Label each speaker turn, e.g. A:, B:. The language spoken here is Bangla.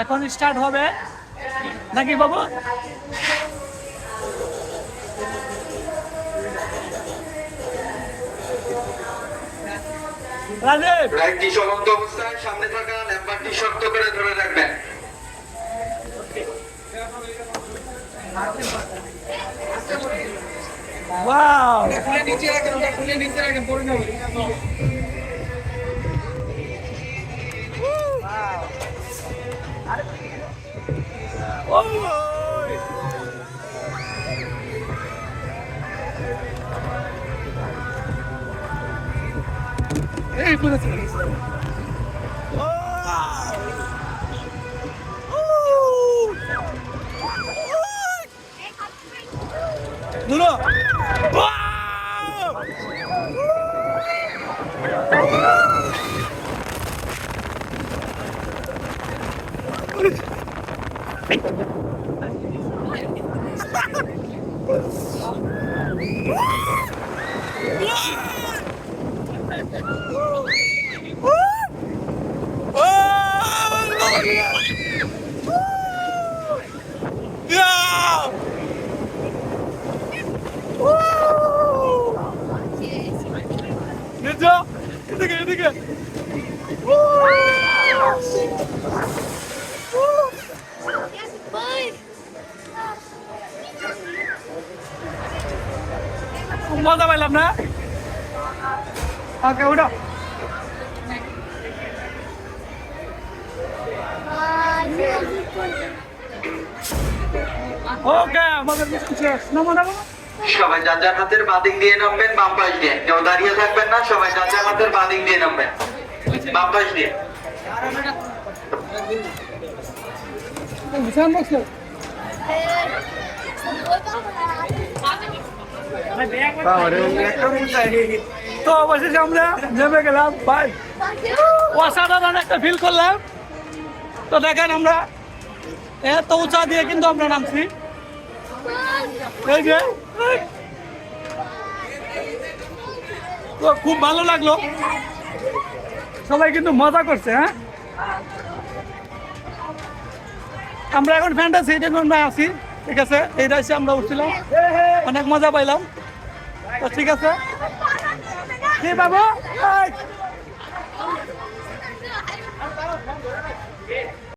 A: এখন স্টার্ট হবে নাকি বাবু? রাজীব
B: রাইটটি চলন্ত অবস্থায় সামনে থাকা ল্যাম্বারটি শক্ত করে ধরে রাখবেন।
A: ওয়াও
C: খুলে নিচে রাখেন, ওটা খুলে নিচে রাখেন, পড়ে যাবে।
A: এই পড়েছে দুলো এদিকে এদিকে মজা পাইলাম না। ওকে উঠো। ওকে আমাদের নামো নামো।
B: সবাই যার যার হাতের বাদিক দিয়ে নামবেন, বাম পাশ দিয়ে। কেউ দাঁড়িয়ে থাকবেন না, সবাই যার যার হাতের বাদিক দিয়ে নামবেন, বাম পাশ দিয়ে।
A: তো অবশেষে আমরা নেমে গেলাম ভাই, অসাধারণ একটা ফিল করলাম। তো দেখেন আমরা এত উঁচা দিয়ে কিন্তু আমরা নামছি, এই যে তো খুব ভালো লাগলো, সবাই কিন্তু মজা করছে। হ্যাঁ আমরা এখন ফ্যান্টাসি আমরা আছি, ঠিক আছে, এই রাইসে আমরা উঠছিলাম, অনেক মজা পাইলাম। তো ঠিক আছে কি বাবু